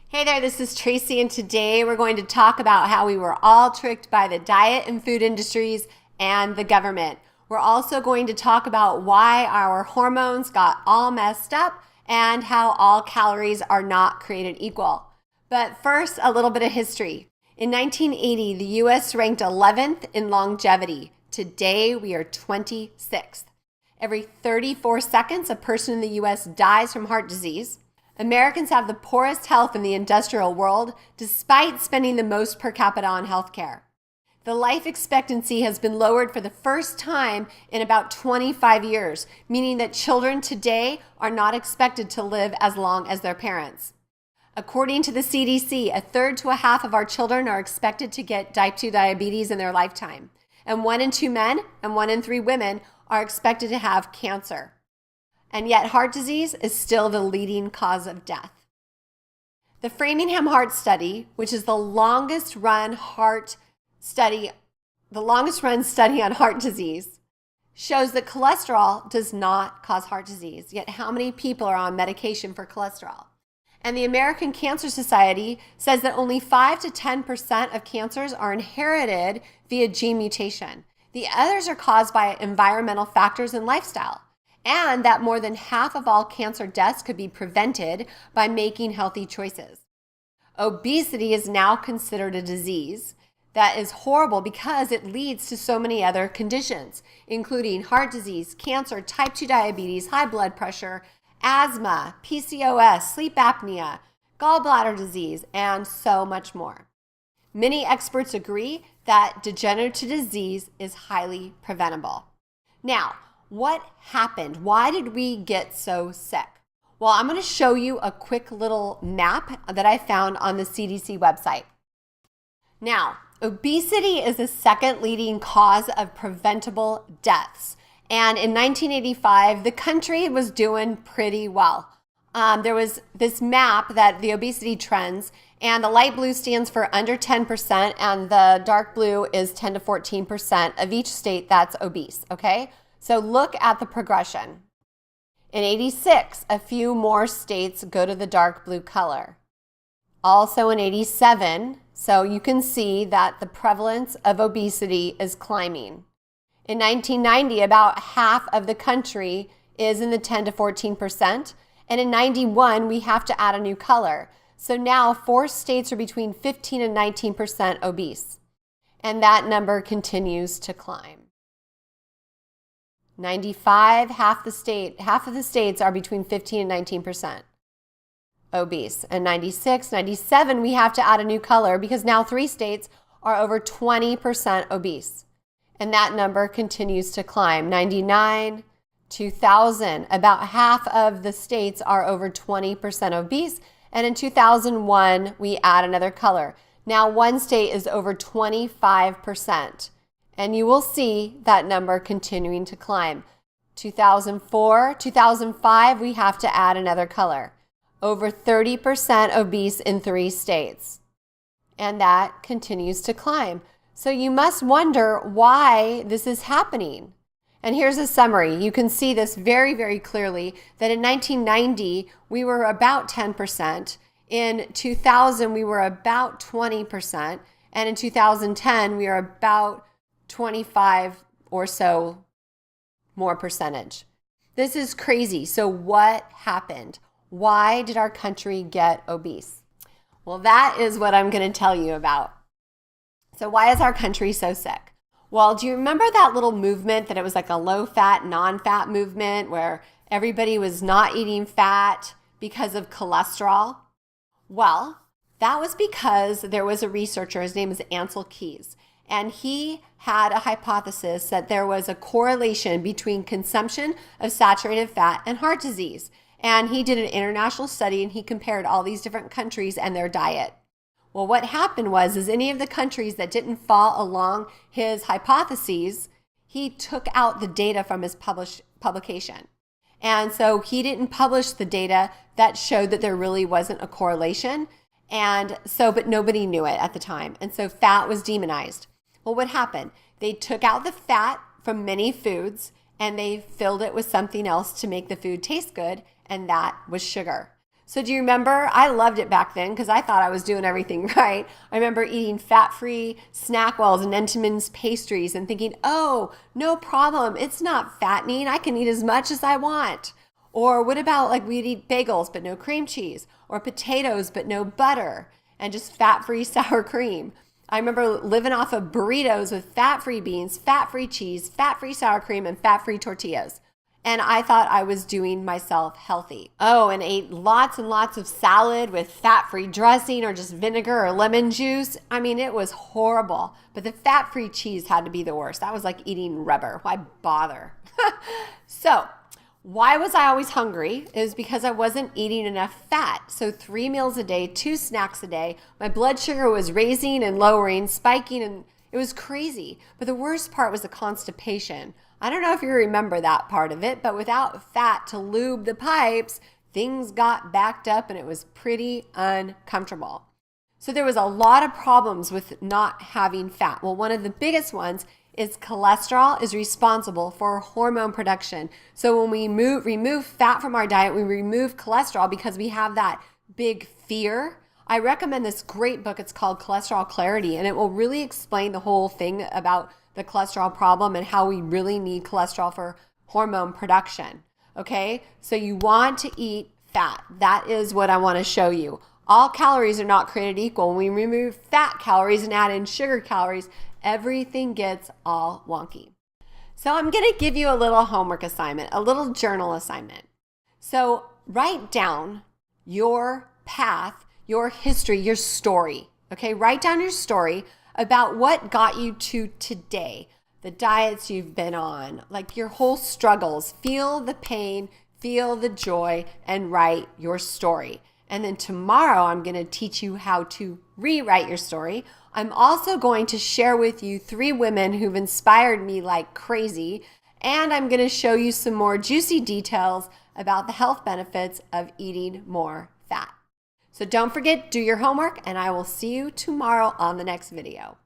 Hey there, this is Tracy, and today we're going to talk about how we were all tricked by the diet and food industries and the government. We're also going to talk about why our hormones got all messed up and how all calories are not created equal. But first, a little bit of history. In 1980, the US ranked 11th in longevity. Today, we are 26th. Every 34 seconds, a person in the US dies from heart disease. Americans have the poorest health in the industrial world, despite spending the most per capita on healthcare. The life expectancy has been lowered for the first time in about 25 years, meaning that children today are not expected to live as long as their parents. According to the CDC, a third to a half of our children are expected to get type 2 diabetes in their lifetime, and 1 in 2 men and 1 in 3 women are expected to have cancer. And yet heart disease is still the leading cause of death. The Framingham Heart Study, which is the longest run study on heart disease, shows that cholesterol does not cause heart disease. Yet how many people are on medication for cholesterol? And the American Cancer Society says that only 5 to 10% of cancers are inherited via gene mutation. The others are caused by environmental factors and lifestyle. And that more than half of all cancer deaths could be prevented by making healthy choices. Obesity is now considered a disease that is horrible because it leads to so many other conditions, including heart disease, cancer, type 2 diabetes, high blood pressure, asthma, PCOS, sleep apnea, gallbladder disease, and so much more. Many experts agree that degenerative disease is highly preventable. Now, what happened? Why did we get so sick? Well, I'm going to show you a quick little map that I found on the CDC website. Now, obesity is the second leading cause of preventable deaths. And in 1985, the country was doing pretty well. There was this map that the Obesity Trends, and the light blue stands for under 10%, and the dark blue is 10 to 14% of each state that's obese, okay? So look at the progression. In 86, a few more states go to the dark blue color. Also in 87, so you can see that the prevalence of obesity is climbing. In 1990, about half of the country is in the 10 to 14%. And in 91, we have to add a new color. So now 4 states are between 15 and 19% obese. And that number continues to climb. 95, half of the states are between 15 and 19% obese. And 96, 97, we have to add a new color because now 3 states are over 20% obese. And that number continues to climb. 99, 2000, about half of the states are over 20% obese. And in 2001, we add another color. Now 1 state is over 25%. And you will see that number continuing to climb. 2004, 2005, we have to add another color. Over 30% obese in 3 states. And that continues to climb. So you must wonder why this is happening. And here's a summary. You can see this very, very clearly that in 1990, we were about 10%. In 2000, we were about 20%. And in 2010, we are about 25 or so more percentage. This is crazy. So what happened? Why did our country get obese? Well, that is what I'm going to tell you about. So why is our country so sick? Well, do you remember that little movement that it was like a low-fat, non-fat movement where everybody was not eating fat because of cholesterol? Well, that was because there was a researcher, his name is Ansel Keys, and he had a hypothesis that there was a correlation between consumption of saturated fat and heart disease. And he did an international study and he compared all these different countries and their diet. Well, what happened was any of the countries that didn't fall along his hypotheses, he took out the data from his publication. And so he didn't publish the data that showed that there really wasn't a correlation. But nobody knew it at the time. And so fat was demonized. Well, what happened? They took out the fat from many foods and they filled it with something else to make the food taste good, and that was sugar. So do you remember? I loved it back then because I thought I was doing everything right. I remember eating fat-free Snackwells and Entenmann's pastries and thinking, oh, no problem. It's not fattening. I can eat as much as I want. Or what about like we'd eat bagels but no cream cheese, or potatoes but no butter, and just fat-free sour cream. I remember living off of burritos with fat-free beans, fat-free cheese, fat-free sour cream, and fat-free tortillas. And I thought I was doing myself healthy. Oh, and ate lots and lots of salad with fat-free dressing or just vinegar or lemon juice. I mean, it was horrible. But the fat-free cheese had to be the worst. That was like eating rubber. Why bother? So, why was I always hungry? It was because I wasn't eating enough fat. So 3 meals a day, 2 snacks a day. My blood sugar was raising and lowering, spiking, and it was crazy. But the worst part was the constipation. I don't know if you remember that part of it, but without fat to lube the pipes, things got backed up and it was pretty uncomfortable. So there was a lot of problems with not having fat. Well, one of the biggest ones is cholesterol is responsible for hormone production. So when we remove fat from our diet, we remove cholesterol because we have that big fear. I recommend this great book. It's called Cholesterol Clarity, and it will really explain the whole thing about the cholesterol problem and how we really need cholesterol for hormone production. Okay, so you want to eat fat. That is what I want to show you. All calories are not created equal. When we remove fat calories and add in sugar calories, everything gets all wonky. So I'm going to give you a little homework assignment, a little journal assignment. So write down your path, your history, your story. Okay, write down your story about what got you to today, the diets you've been on, like your whole struggles. Feel the pain, feel the joy, and write your story. And then tomorrow, I'm going to teach you how to rewrite your story. I'm also going to share with you 3 women who've inspired me like crazy. And I'm going to show you some more juicy details about the health benefits of eating more fat. So don't forget, do your homework, and I will see you tomorrow on the next video.